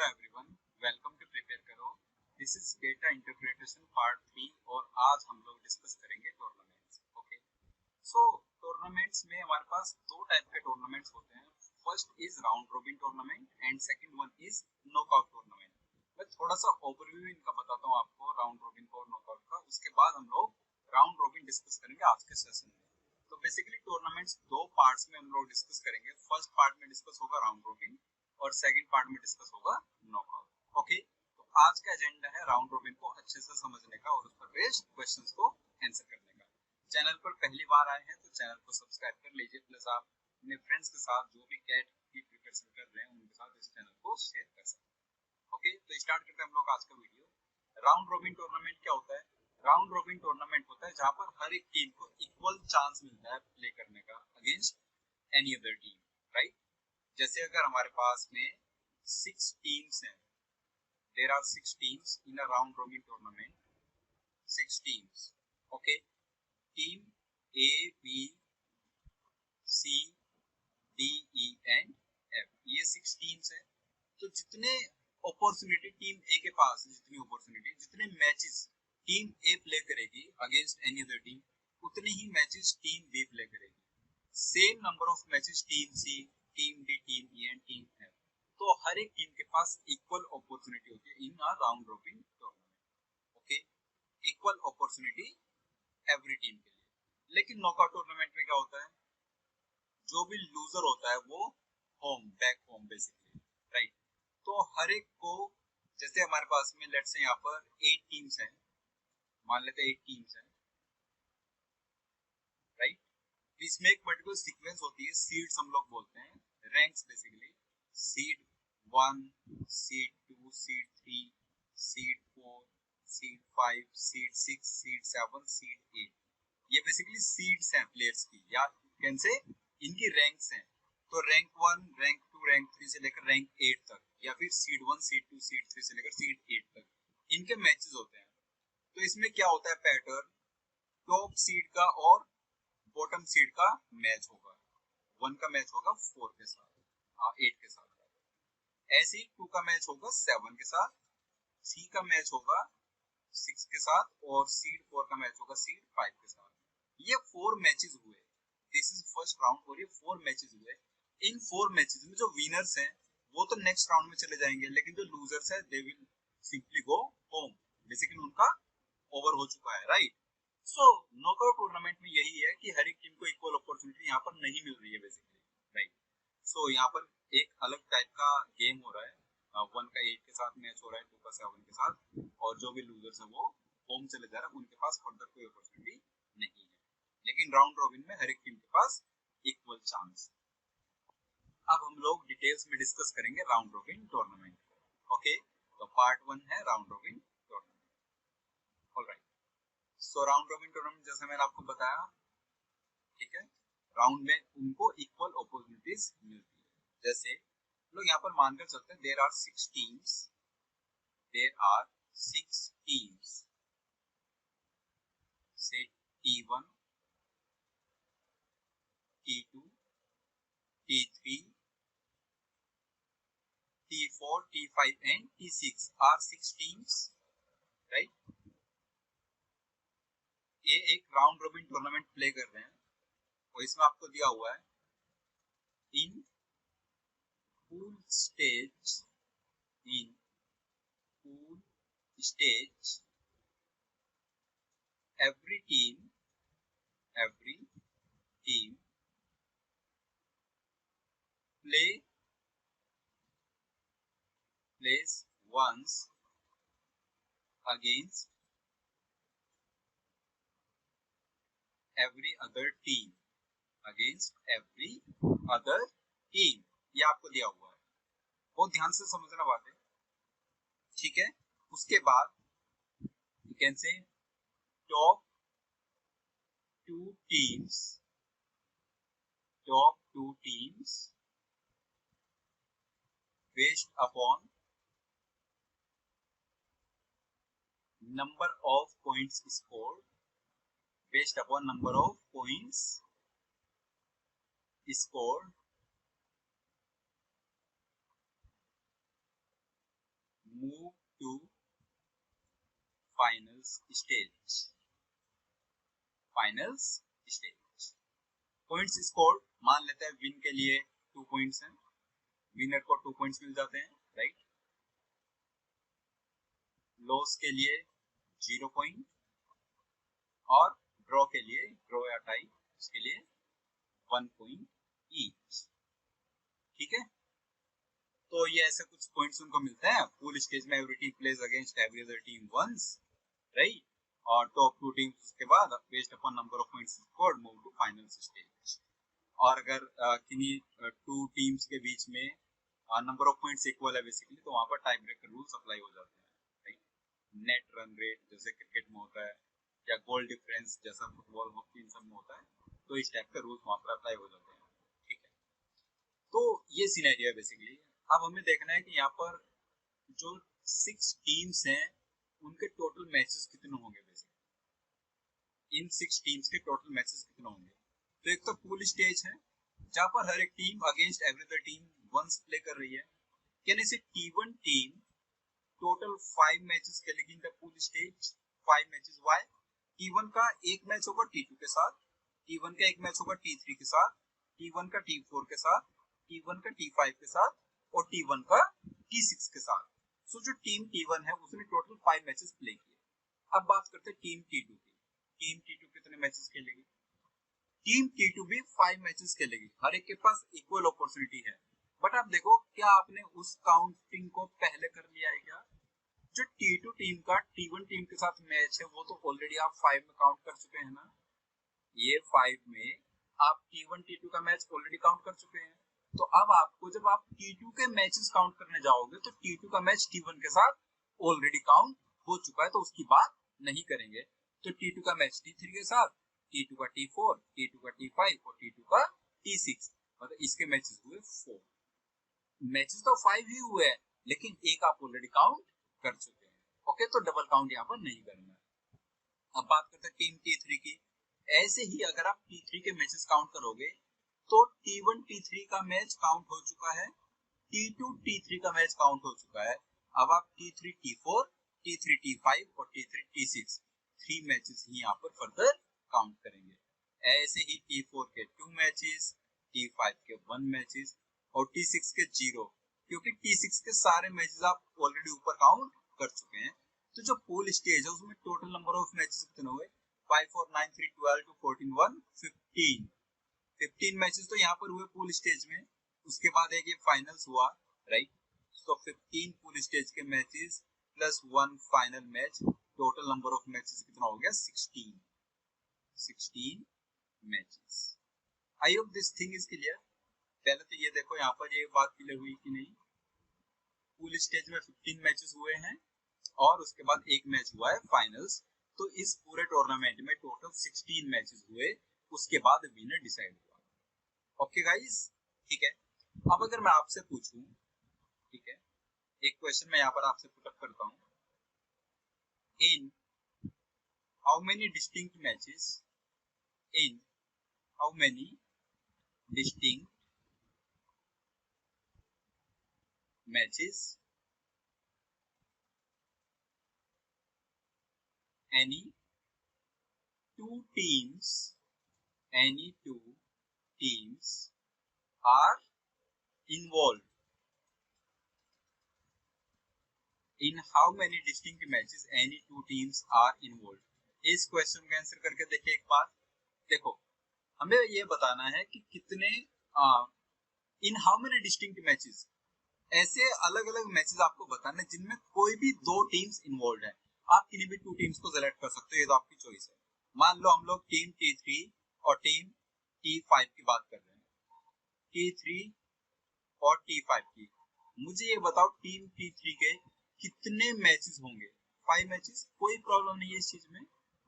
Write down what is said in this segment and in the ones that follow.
Hello everyone, welcome to prepare करो। This is data interpretation part 3 और आज हम लोग डिस्कस करेंगे टूर्नामेंट्स। ओके, सो टूर्नामेंट्स में हमारे पास दो टाइप के टूर्नामेंट्स होते हैं। First is round robin tournament and second one is knockout tournament. मैं थोड़ा सा ओवरव्यू इनका बताता हूँ आपको, राउंड रोबिन का और नॉकआउट का। उसके बाद हम लोग राउंड रोबिन डिस्कस करेंगे आज के सेशन में। तो बेसिकली टूर्नामेंट्स दो पार्ट्स में हम लोग डिस्कस करेंगे। फर्स्ट पार्ट में डिस्कस होगा राउंड रोबिन और सेकंड पार्ट में डिस्कस होगा नॉकआउट। ओके, तो आज का एजेंडा है राउंड रोबिन को अच्छे से समझने का और उस पर बेस्ड क्वेश्चंस को आंसर करने का। चैनल पर पहली बार आए हैं तो चैनल को सब्सक्राइब कर लीजिए, प्लस आप अपने फ्रेंड्स के साथ जो भी कैट की प्रिपरेशन कर रहे हैं उनके साथ इस चैनल को शेयर कर सकते हैं। ओके, तो स्टार्ट करते हैं हम लोग आज का वीडियो। राउंड रोबिन टूर्नामेंट क्या होता है? राउंड रोबिन टूर्नामेंट होता है जहां पर हर एक टीम को इक्वल चांस मिलता है प्ले करने का against any other team, right? जैसे अगर हमारे पास में 6 टीम्स हैं, there are 6 teams in a round robin tournament, 6 teams. Okay, team A, B, C, D, E and F, ये 6 teams हैं। तो जितने अपॉर्चुनिटी टीम ए के पास, जितने मैचेस टीम ए प्ले करेगी अगेंस्ट एनी अदर टीम, उतने ही मैचेस टीम बी प्ले करेगी। Same number of matches team C, team D, team E and team F. तो हर एक टीम के पास इक्वल अपॉर्चुनिटी होती है in a round robin tournament. Okay, equal opportunity every team के लिए। लेकिन नॉकआउट टूर्नामेंट में क्या होता है? जो भी लूजर होता है वो बैक होम बेसिकली, राइट? तो हर एक को, जैसे हमारे पास में लेट्स से यहाँ पर 8 टीम्स हैं, मान लेते हैं 8 टीम्स हैं, राइट? इसमें एक पर्टिकुलर सीक्वेंस होती है, सीड्स हम लोग बोलते हैं, ranks basically. Seed 1, seed 2, seed 3, seed 4, seed 5, seed 6, seed 7, seed 8। ये बेसिकली सीड्स हैं प्लेयर्स की, या कैन से इनकी रैंक्स हैं। तो रैंक 1, रैंक 2, रैंक 3 से लेकर रैंक 8 तक, या फिर सीड 1, सीड 2, सीड 3 से लेकर सीड 8 तक इनके मैचेस होते हैं। तो इसमें क्या होता है पैटर्न? टॉप सीड का और बॉटम सीड का मैच होगा। 1 का मैच होगा 4 के साथ, 8 के साथ। ऐसे ही 2 का मैच होगा 7 के साथ, सी का मैच होगा 6 के साथ और सीड 4 का मैच होगा सीड 5 के साथ। ये 4 मैचेस हुए, दिस इज फर्स्ट राउंड और ये 4 मैचेस हुए। इन 4 मैचेस में जो विनर्स हैं वो तो नेक्स्ट राउंड में चले जाएंगे, लेकिन जो लूजर्स है they will simply go home. Basically उनका ओवर हो चुका है, राइट? सो नॉकआउट टूर्नामेंट में यही है कि हर एक टीम को इक्वल अपॉर्चुनिटी यहाँ पर नहीं मिल रही है बेसिकली, राइट? सो यहाँ पर एक अलग टाइप का गेम हो रहा है। 1 का 8 के साथ मैच हो रहा है, 2 का 7 के साथ, और जो भी लूजर्स है वो होम चले जा रहा है, उनके पास फर्दर कोई अपॉर्चुनिटी नहीं है। लेकिन राउंड रॉबिन में हर एक टीम के पास इक्वल चांस। अब हम लोग डिटेल्स में डिस्कस करेंगे राउंड रॉबिन टूर्नामेंट। ओके, तो पार्ट 1 है राउंड रॉबिन टूर्नामेंट। ऑलराइट, सो राउंड रॉबिन टूर्नामेंट जैसे मैंने आपको बताया, ठीक है, राउंड में उनको इक्वल अपॉर्चुनिटीज मिलती है। जैसे लोग यहाँ पर मानकर चलते हैं there are 6 teams, there are 6 teams, से T1, T2, T3, T4, T5 and T6 are 6 teams, right? ये एक राउंड रोबिन टूर्नामेंट प्ले कर रहे हैं और इसमें आपको दिया हुआ है in pool stage, in pool stage every team plays once against every other team, ये आपको दिया हुआ है, बहुत ध्यान से समझना बात है, ठीक है? उसके बाद you can say top 2 teams based upon number of points scored, move to finals stage. Finals stage points scored, मान लेते हैं विन के लिए 2 पॉइंट्स हैं, विनर को 2 पॉइंट्स मिल जाते हैं, राइट। लॉस के लिए 0 पॉइंट और ड्रॉ के लिए, ड्रॉ या टाई, उसके लिए 1 पॉइंट ईच, ठीक है। तो ये ऐसे कुछ पॉइंट्स उनको मिलते हैं। पूल स्टेज में every team plays against every other team once, right. और टॉप 2 टीम्स के बाद based upon number of points scored move to final stage. और अगर किन्हीं 2 टीम्स के बीच में नंबर ऑफ पॉइंट्स इक्वल है बेसिकली, तो वहां पर टाई ब्रेकर रूल्स अप्लाई हो जाते हैं, राइट। नेट रन रेट जैसे क्रिकेट में होता है, या गोल डिफरेंस जैसा फुटबॉल हॉकी इन सब में होता है, तो इस टाइप के रूल्स वहां पर अप्लाई हो जाते हैं, ठीक है। तो ये सिनेरियो है बेसिकली। अब हमें देखना है कि यहाँ पर जो 6 टीम्स हैं उनके टोटल मैचेस कितने होंगे बेसिकली। इन 6 टीम्स के टोटल मैचेस कितने होंगे। तो एक तो पूल स्टेज है जहां पर हर एक team against every other team once play कर रही है, यानी से T1 टीम टोटल 5 मैचेस खेलेगी in the pool stage. 5 matches. Why? T1 का एक मैच होगा T2 के साथ, T1 का एक मैच होगा T3 के साथ, T1 का T4 के साथ, T1 का T5 के साथ और T1 का T6 के साथ। सो जो टीम T1 है उसने टोटल 5 मैचेस प्ले किए। अब बात करते हैं टीम T2 की। टीम T2 कितने मैचेस खेलेगी। टीम T2 भी 5 मैचेस खेलेगी, हर एक के पास इक्वल अपॉर्चुनिटी है। बट आप देखो, क्या आपने उस काउंटिंग को पहले कर लिया है क्या। जो T2 टीम का T1 टीम के साथ मैच है वो तो ऑलरेडी आप 5 में काउंट कर चुके हैं ना। ये 5 में आप T1 T2 का मैच ऑलरेडी काउंट कर चुके हैं। तो अब आपको जब आप T2 के मैचेस काउंट करने जाओगे तो T2 का मैच T1 के साथ ऑलरेडी काउंट हो चुका है, तो उसकी बात नहीं करेंगे। तो T2 का मैच T3 के साथ, T2 का T4, T2 का T5 और T2 का T6, मतलब इसके मैचेस हुए 4। मैचेस तो 5 ही हुए हैं, लेकिन एक आप ऑलरेडी काउंट कर चुके हैं। ओके, तो डबल काउंट यहाँ पर नहीं करना है। अब बात करते हैं टीम T3 की। ऐसे ही अगर आप T3 के मैचेस काउंट करोगे तो T1 T3 का मैच काउंट हो चुका है, T2 T3 का मैच काउंट हो चुका है। अब आप T3 T4, T3 T5 और T3 T6 3 मैचेस ही यहाँ पर फर्दर काउंट करेंगे। ऐसे ही T4 के 2 मैचेस, T5 के 1 मैचेस और T6 के 0, क्योंकि T6 के सारे मैचेस आप ऑलरेडी ऊपर काउंट कर चुके हैं। तो जो पूल स्टेज है उसमें टोटल नंबर ऑफ मैचेस कितने हुए, 5 4 9 3 12 2 14 1 15। 15 मैचेस तो यहाँ पर हुए पूल स्टेज में। उसके बाद एक ये फाइनल्स हुआ, राइट। तो 15 पूल स्टेज के matches plus 1 final match, total number of matches कितना हो गया, 16 matches. I hope this thing is clear. पहले तो ये देखो यहाँ पर ये बात क्लियर हुई कि नहीं। पूल स्टेज में 15 मैचेस हुए हैं और उसके बाद एक मैच हुआ है फाइनल्स। तो इस पूरे टूर्नामेंट में टोटल 16 मैचेस हुए, उसके बाद विनर डिसाइड हुआ। ओके गाइस, ठीक है। अब अगर मैं आपसे पूछूं, ठीक है, एक क्वेश्चन मैं यहाँ पर आपसे पुट अप करता हूँ। इन how many distinct matches, in how many distinct matches any two teams are involved, in how many distinct matches any two teams are involved। इस क्वेश्चन का आंसर करके देखिए एक बार। देखो, हमें ये बताना है कि कितने इन हाउ मेनी डिस्टिंक्ट मैचेस, ऐसे अलग अलग मैचेस आपको बताना है जिनमें कोई भी 2 टीम्स इन्वॉल्व है। आप किन्हीं भी 2 टीम्स को सेलेक्ट कर सकते हो, ये तो आपकी चॉइस है। मान लो हम लोग टीम T3 और टीम T5 की बात कर रहे हैं, T3 और T5 की। मुझे ये बताओ टीम T3 के कितने मैचेस होंगे। 5 मैचेस, कोई प्रॉब्लम नहीं है इस चीज में।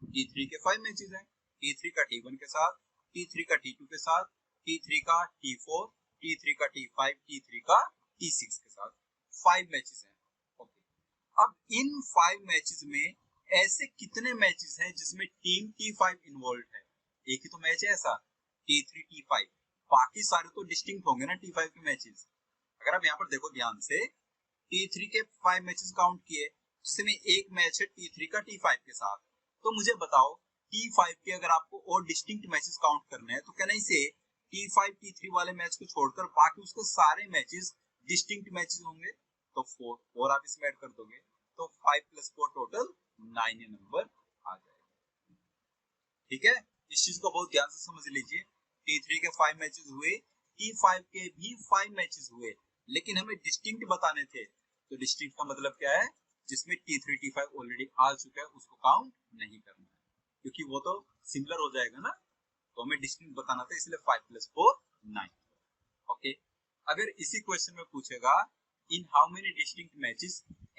T3 के 5 मैचेस हैं, T3 का T1 के साथ, T3 का T2 के साथ, T3 का T4, T3 का T5, T3 का T6 के साथ 5 मैचेस हैं। ओके, अब इन 5 मैचेस में ऐसे कितने मैचेस हैं जिसमें टीम T5 इन्वॉल्व है। एक ही तो मैच है ऐसा, T3 T5, बाकी सारे तो डिस्टिंक्ट होंगे ना T5 के मैचेस। अगर आप यहाँ पर देखो ध्यान से, T3 के 5 मैचेस काउंट किए, जिसमें एक मैच है T3 का T5 के साथ। तो मुझे बताओ T5 के अगर आपको और डिस्टिंक्ट मैचेस काउंट करने हैं तो क्या नहीं से T5 T3 वाले मैच को छोड़कर बाकी उसके सारे मैचेस डिस्टिंक्ट मैचेस होंगे। तो 4 आप इसमें ऐड कर दोगे तो 5 + 4 टोटल 9 ये नंबर आ जाएगा। ठीक है, इस चीज को बहुत ध्यान से समझ लीजिए। T3 के 5 मैचेस हुए, T5 के भी 5 मैचेस हुए, लेकिन हमें डिस्टिंक्ट बताने थे। तो डिस्टिंक्ट का मतलब क्या है, जिसमें T3 T5 ऑलरेडी आ चुका है उसको काउंट नहीं करना है, क्योंकि वो तो सिमिलर हो जाएगा ना। तो हमें डिस्टिंक्ट बताना था, इसलिए 5 + 4 9। ओके, अगर इसी क्वेश्चन में पूछेगा in how many distinct matches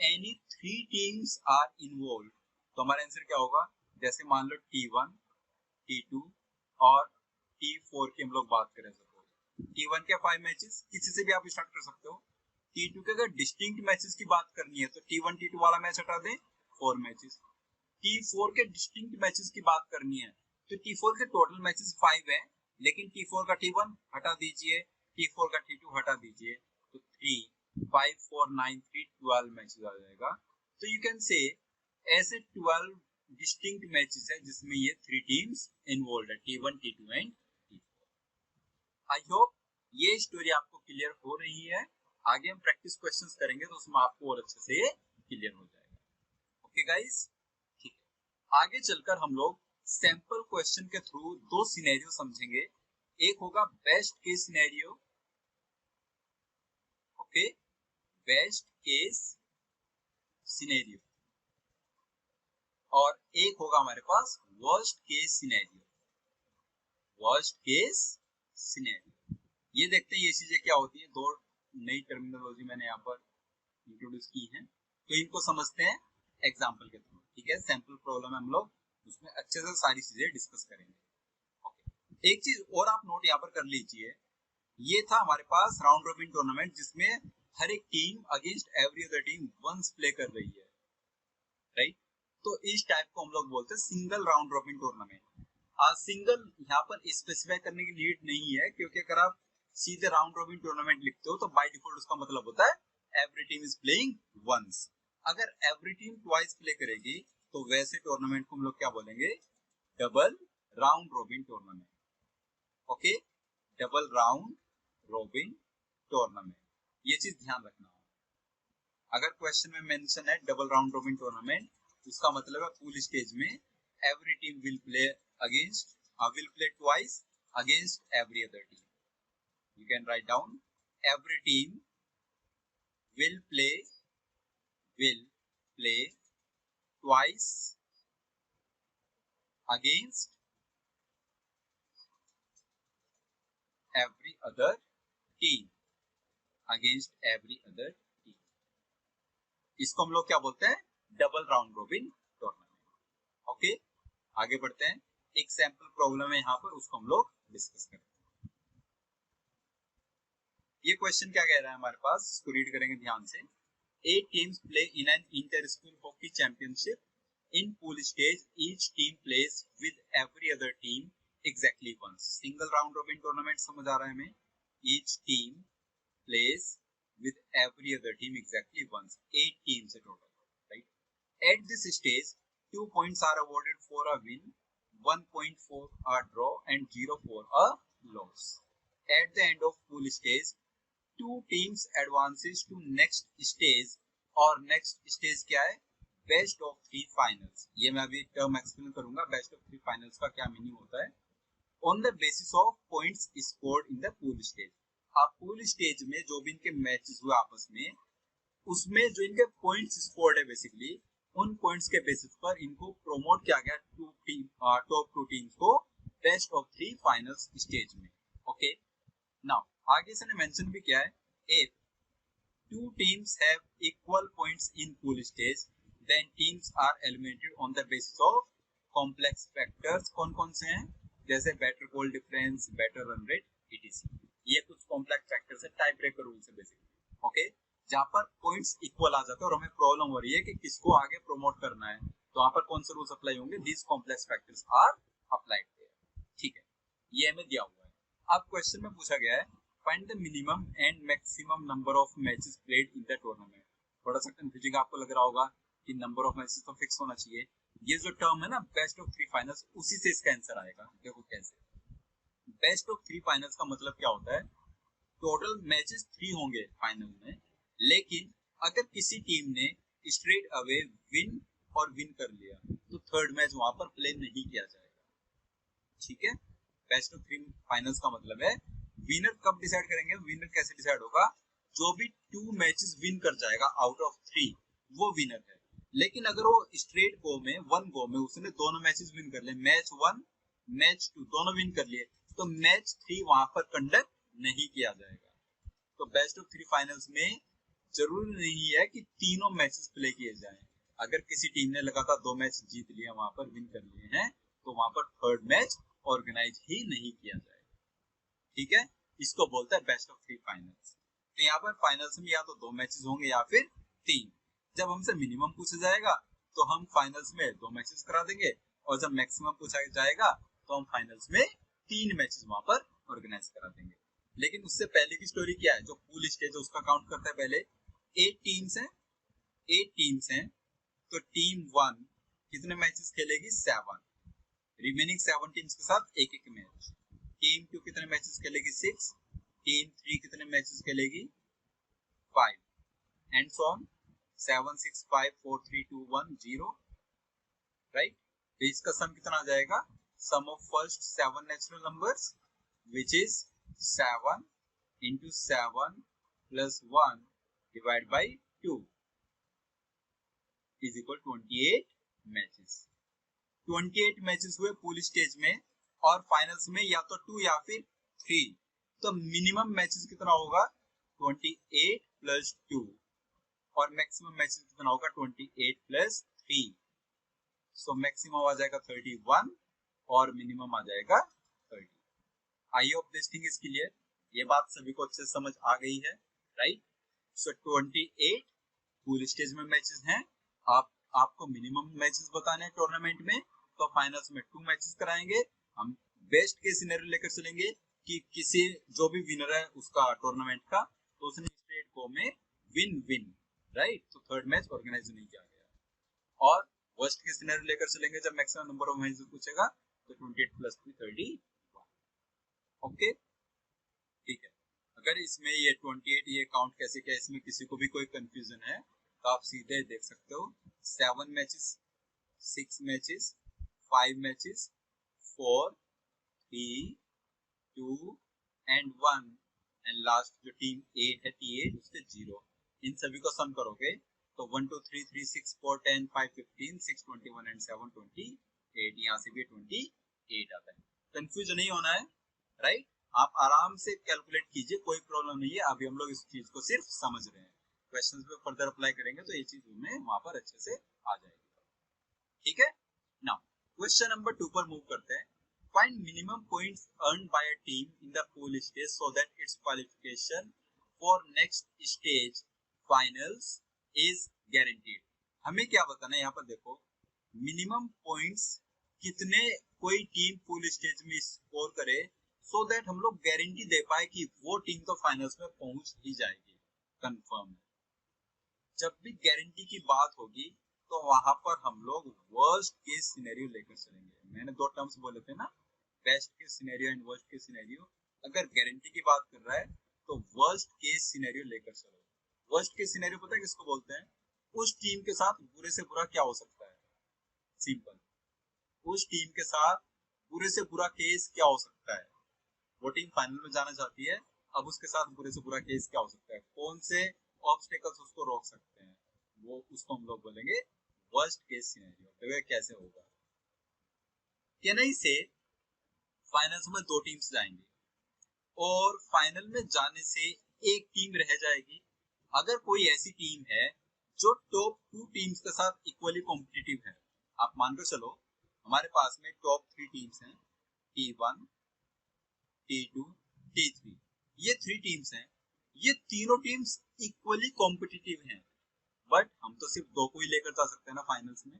any 3 teams are involve, तो हमारा आंसर क्या होगा। जैसे मान लो T1 T2 और T4 की हम लोग बात करें, सपोज T1 के 5 मैचेस, किसी से भी आप स्टार्ट कर सकते हो। T2 के अगर डिस्टिंक्ट मैचेस की बात करनी है तो T1 T2 वाला मैच हटा दें, 4 मैचेस। T4 के डिस्टिंक्ट मैचेस की बात करनी है तो T4 के टोटल मैचेस 5 हैं, लेकिन T4 का T1 हटा दीजिए, T4 का T2 हटा दीजिए, तो 3 5 4 9 3 12 मैचेस आ जाएगा। तो यू कैन से ऐसे 12 डिस्टिंक्ट मैचेस है जिसमें ये 3 टीम्स इन्वॉल्व है, T1 T2 and T4। I hope ये स्टोरी आपको क्लियर हो रही है। आगे हम प्रैक्टिस क्वेश्चंस करेंगे तो उसमें आपको और अच्छे से क्लियर हो जाएगा। ओके गाइस, ठीक है। आगे चलकर हम लोग सैंपल क्वेश्चन के थ्रू 2 सिनेरियो समझेंगे। एक होगा best case scenario, okay, best case scenario, और एक होगा हमारे पास worst case scenario, worst case scenario. ये देखते हैं ये चीजें क्या होती है। 2 नई टर्मिनोलॉजी मैंने यहाँ पर इंट्रोड्यूस की है, तो इनको समझते हैं एग्जांपल के थ्रू। ठीक है, सैंपल प्रॉब्लम हम लोग उसमें अच्छे से सारी चीजें डिस्कस करेंगे। ओके, एक चीज और आप नोट यहाँ पर कर लीजिए, ये था हमारे पास राउंड रॉबिन टूर्नामेंट जिसमें हर एक team against every other team once play कर रही है, राइट। तो इस टाइप को हम लोग बोलते हैं single round robin tournament. Single यहाँ पर स्पेसिफाई करने की नीड नहीं है, क्योंकि अगर आप सीधे राउंड रॉबिन टूर्नामेंट लिखते हो तो बाय डिफॉल्ट उसका मतलब होता है every team is playing once. अगर एवरी टीम ट्वाइस प्ले करेगी तो वैसे टूर्नामेंट को हम लोग क्या बोलेंगे, double round robin tournament. Okay, double round robin tournament, ये चीज ध्यान रखना हो। अगर क्वेश्चन में मेंशन है डबल राउंड रॉबिन टूर्नामेंट, उसका मतलब है पूल स्टेज में every team will play twice against every other team. You can write down every team will play twice against every other team, इसको हम लोग क्या बोलते हैं, double round robin tournament. Okay, आगे बढ़ते हैं। एक सैंपल प्रॉब्लम है यहाँ पर, उसको हम लोग डिस्कस करते हैं। ये क्वेश्चन क्या कह रहा है हमारे पास, इसको रीड करेंगे ध्यान से। 8 teams play in an inter-school hockey championship. In pool stage, each team plays with every other team exactly once. Single round robin tournament समझ आ रहा है हमें। Each team plays with every other team exactly once. 8 teams है total, right? At this stage, 2 points are awarded for a win, 1 point for a draw, and 0 for a loss. At the end of pool stage, 2 teams advances to next stage, और next stage क्या है, best of 3 finals. ये मैं अभी term explain करूंगा, best of 3 finals का क्या meaning होता है। On the basis of points scored in the pool stage, आप पूल स्टेज में जो भी इनके मैचेस हुए आपस में, उसमें जो इनके पॉइंट्स स्कोर्ड है बेसिकली, उन पॉइंट्स के बेसिस पर इनको प्रोमोट किया गया टॉप 2 टीम्स को बेस्ट ऑफ 3 फाइनल्स स्टेज में। ओके, नाउ आगे से मेंशन भी किया है, if 2 teams have equal points in pool stage, then teams are eliminated on the basis of complex factors। कौन कौन से हैं, जैसे better goal difference, better run rate, etc। ये कुछ कॉम्प्लेक्स फैक्टर्स है, टाई ब्रेकर रूल से बेसिकली। ओके, जहां पर पॉइंट्स इक्वल आ जाते हैं और हमें प्रॉब्लम हो रही है कि किसको आगे प्रमोट करना है, तो वहां पर कौन से रूल्स अप्लाई होंगे, these complex factors are applied there. ठीक है, ये हमें दिया हुआ है। अब क्वेश्चन में पूछा गया है, find the minimum and maximum number of matches played in the tournament। थोड़ा सा कंफ्यूजिंग आपको लग रहा होगा कि नंबर ऑफ मैचेस तो फिक्स होना चाहिए। ये जो टर्म है ना बेस्ट ऑफ 3 फाइनल्स, उसी से इसका आंसर आएगा। देखो कैसे, बेस्ट ऑफ 3 फाइनल्स का मतलब क्या होता है, टोटल मैचेस 3 होंगे फाइनल में, लेकिन अगर किसी टीम ने स्ट्रेट अवे विन और विन कर लिया तो थर्ड मैच वहां पर प्ले नहीं किया जाएगा। ठीक है, बेस्ट ऑफ 3 फाइनल्स का मतलब है विनर कब डिसाइड करेंगे, विनर कैसे डिसाइड होगा, जो भी 2 मैचेस विन कर जाएगा आउट ऑफ 3 वो विनर है। लेकिन अगर वो स्ट्रेट गो में 1 गो में उसने दोनों मैचेस विन कर लिए, मैच 1 मैच 2 दोनों विन कर लिए, तो मैच 3 वहां पर कंडक्ट नहीं किया जाएगा। तो बेस्ट ऑफ 3 फाइनल्स में जरूरी नहीं है कि तीनों मैचेस प्ले किए जाएं। अगर किसी टीम ने लगातार 2 मैच जीत लिया, वहां पर विन कर लिए हैं, तो वहां पर थर्ड मैच ऑर्गेनाइज ही नहीं किया जाएगा। ठीक है, इसको बोलता है बेस्ट ऑफ 3 फाइनल्स। तो यहाँ पर फाइनल्स में या तो 2 मैचेस होंगे या फिर 3। जब हमसे मिनिमम पूछा जाएगा तो हम फाइनल्स में 2 मैचेस करा देंगे, और जब मैक्सिमम पूछा जाएगा तो हम फाइनल्स में 3 मैचेस वहां पर ऑर्गेनाइज करा देंगे। लेकिन उससे पहले की स्टोरी क्या है, जो पूल स्टेज है उसका काउंट करता है पहले। 8 टीम्स हैं, 8 टीम्स हैं, तो टीम 1 कितने मैचेस खेलेगी, 7। रिमेनिंग 7 टीम्स के साथ एक एक मैच। टीम 2 कितने मैचेस खेलेगी, 6। टीम 3 कितने मैचेस खेलेगी, 5, एंड सो ऑन, 7 6 5 4 3 2 1 0, राइट। तो इसका सम कितना आ जाएगा, sum of first 7 natural numbers which is 7 into 7 plus 1 divided by 2 is equal 28 matches. 28 matches हुए पूल स्टेज में, और फाइनल्स में या तो 2 या फिर 3। तो मिनिमम मैचेस कितना होगा, 28 प्लस 2, और मैक्सिमम मैचेस कितना होगा, 28 प्लस 3। सो मैक्सिमम आ जाएगा 31 और मिनिमम आ जाएगा 30। आई hope this thing is clear. ये बात सभी को अच्छे से समझ आ गई है, राइट। सो 28 पूल स्टेज में मैचेस हैं। आपको मिनिमम मैचेस बताने हैं टूर्नामेंट में, तो फाइनल्स में 2 मैचेस कराएंगे। हम बेस्ट के सिनेरियो लेकर चलेंगे कि किसी जो भी विनर है उसका टूर्नामेंट का, तो उसने स्ट्रेट गो में विन विन, राइट, तो थर्ड मैच ऑर्गेनाइज नहीं किया गया। और वर्स्ट के सिनेरियो लेकर चलेंगे जब मैक्सिमम नंबर ऑफ मैचेस पूछेगा, तो 28 प्लस 3 30। ओके, ठीक है। अगर इसमें ये 28 ये काउंट कैसे किया, इसमें किसी को भी कोई कंफ्यूजन है तो आप सीधे देख सकते हो, 7 matches, 6 matches, 5 matches, 4 3 2 and 1, and last जो टीम 8 है T8 उसके 0। इन सभी को सम करोगे तो 1 2 3 3 6 4 10 5 15 6 21 एंड 7 28। यहाँ से भी 28 आता है। कंफ्यूजन नहीं होना है, राइट। आप आराम से कैलकुलेट कीजिए, कोई प्रॉब्लम नहीं है। अभी हम लोग इस चीज को सिर्फ समझ रहे हैं, क्वेश्चंस पे फर्दर अप्लाई करेंगे तो ये चीज हमें वहां पर अच्छे से आ जाएगी। ठीक है, नाउ क्वेश्चन नंबर 2 पर मूव करते हैं। Find minimum points earned by a team in the pool stage so that its qualification for next stage finals is guaranteed. हमें क्या बताना है यहाँ पर, देखो मिनिमम पॉइंट्स कितने कोई टीम पूल स्टेज में स्कोर करे सो दैट हम लोग गारंटी दे पाए कि वो टीम तो फाइनल्स में पहुंच ही जाएगी, कंफर्म है। जब भी गारंटी की बात होगी तो वहां पर हम लोग वर्स्ट केस सिनेरियो लेकर चलेंगे। मैंने 2 टर्म्स बोले थे ना, best case scenario and worst case scenario. अगर गारंटी की बात कर रहा है तो वर्स्ट केस सिनेरियो लेकर चलो। वर्स्ट केस सिनेरियो पता है किसको बोलते हैं, उस टीम के साथ बुरे से बुरा क्या हो सकता है, सिंपल, उस टीम के साथ बुरे से बुरा केस क्या हो सकता है। वो टीम फाइनल में जाना चाहती है, अब उसके साथ बुरे से बुरा केस क्या हो सकता है, कौन से ऑब्स्टेकल्स उसको रोक सकते हैं, वो उसको हम लोग बोलेंगे वर्स्ट केस सिनेरियो। तो कैसे होगा, चेन्नई से फाइनल्स में 2 टीम्स जाएंगे और फाइनल में जाने से एक टीम रह जाएगी। अगर कोई ऐसी टीम है जो टॉप 2 टीम्स के साथ इक्वली कॉम्पिटिटिव है, आप मानकर चलो हमारे पास में टॉप 3 टीम्स हैं, T1 T2 T3, ये 3 टीम्स हैं। ये तीनों टीम्स इक्वली कॉम्पिटिटिव हैं, बट हम तो सिर्फ 2 को ही लेकर जा सकते हैं ना फाइनल्स में।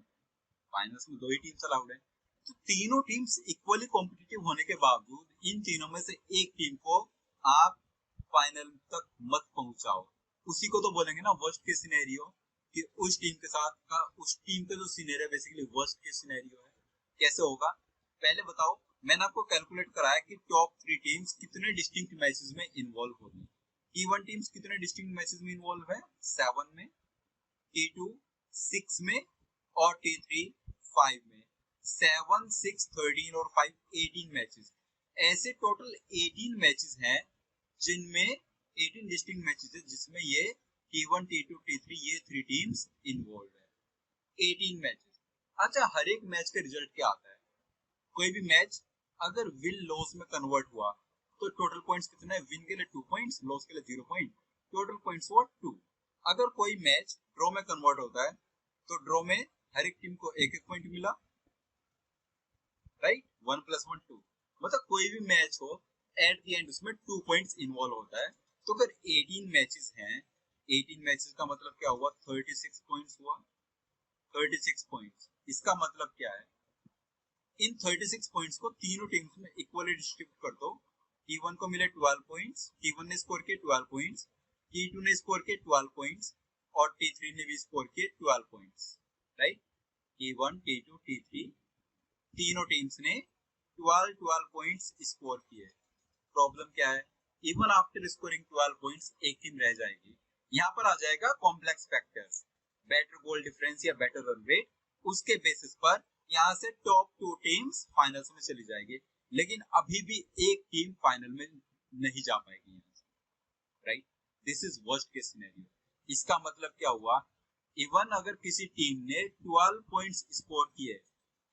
फाइनल्स में 2 ही टीम्स अलाउड है। तो तीनों टीम्स इक्वली कॉम्पिटिटिव होने के बावजूद इन तीनों में से एक टीम को आप फाइनल तक मत पहुंचाओ, उसी को तो बोलेंगे ना वर्स्ट केस सिनेरियो, कि उस टीम के साथ का उस टीम का जो scenario basically worst case scenario है। कैसे होगा पहले बताओ। मैंने आपको कैलकुलेट कराया कि टॉप 3 टीम्स कितने डिस्टिंक्ट मैचेस में इन्वॉल्व होगी। T1 टीम्स कितने डिस्टिंक्ट मैचेस में इन्वॉल्व है, 7 में, T2 6 में और T3 5 में। 7, 6, 13 और 5 18 मैचेस। ऐसे टोटल 18 मैचेस हैं जिनमें 18 डिस्टिंक्ट मैचेस है जिसमें ये T1, T2, T3 ये 3 टीम्स इन्वॉल्व है। 18 मैचेस। अच्छा, हर एक मैच का रिजल्ट क्या आता है? कोई भी मैच अगर विन लॉस में कन्वर्ट हुआ तो टोटल पॉइंट्स कितने? विन के लिए 2 पॉइंट्स, लॉस के लिए 0 पॉइंट, टोटल पॉइंट्स हुआ 2। अगर कोई मैच ड्रॉ में कन्वर्ट होता है तो ड्रॉ में हर एक टीम को एक एक पॉइंट मिला, राइट, 1 + 1 2। मतलब कोई भी मैच हो एट द एंड उसमें 2 पॉइंट्स इन्वॉल्व होता है। तो अगर 18 मैचेस हैं, 18 मैचेस का मतलब क्या हुआ? 36 पॉइंट्स हुआ। 36 पॉइंट्स, इसका मतलब क्या है? इन 36 पॉइंट्स को तीनों टीम्स में इक्वली डिस्ट्रीब्यूट कर दो। T1 को मिले 12 पॉइंट्स, T1 ने स्कोर किए 12 पॉइंट्स, T2 ने स्कोर किए 12 पॉइंट्स और T3 ने भी स्कोर किए 12 points, right. T1, T2, T3 तीनों टीम्स ने 12 पॉइंट्स स्कोर किए। प्रॉब्लम क्या है? इवन आफ्टर स्कोरिंग 12 पॉइंट्स एक टीम रह जाएगी। यहाँ पर आ जाएगा complex factors, better goal difference या बेटर रन रेट। उसके बेसिस पर यहाँ से टॉप 2 टीम्स फाइनल्स में चली जाएगी, लेकिन अभी भी एक टीम फाइनल में नहीं जा पाएगी यहाँ से, right. This is worst case scenario. इसका मतलब क्या हुआ? इवन अगर किसी टीम ने 12 पॉइंट्स स्कोर किए,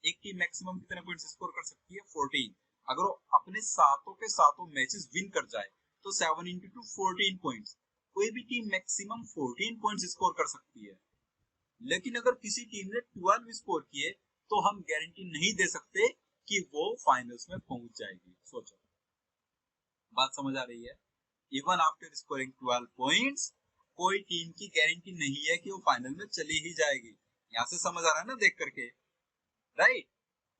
एक टीम मैक्सिमम कितने पॉइंट्स स्कोर कर सकती है? 14। अगर वो अपने सातों के सातों मैचेस विन कर जाए तो 7 × 2 14 पॉइंट्स। कोई भी टीम मैक्सिमम 14 पॉइंट्स स्कोर कर सकती है, लेकिन अगर किसी टीम ने 12 स्कोर किए तो हम गारंटी नहीं दे सकते कि वो फाइनल्स में पहुंच जाएगी। सोचो, बात समझ आ रही है? इवन आफ्टर स्कोरिंग 12 पॉइंट्स कोई टीम की गारंटी नहीं है कि वो फाइनल में चली ही जाएगी। यहां से समझ आ रहा है ना देख करके, राइट।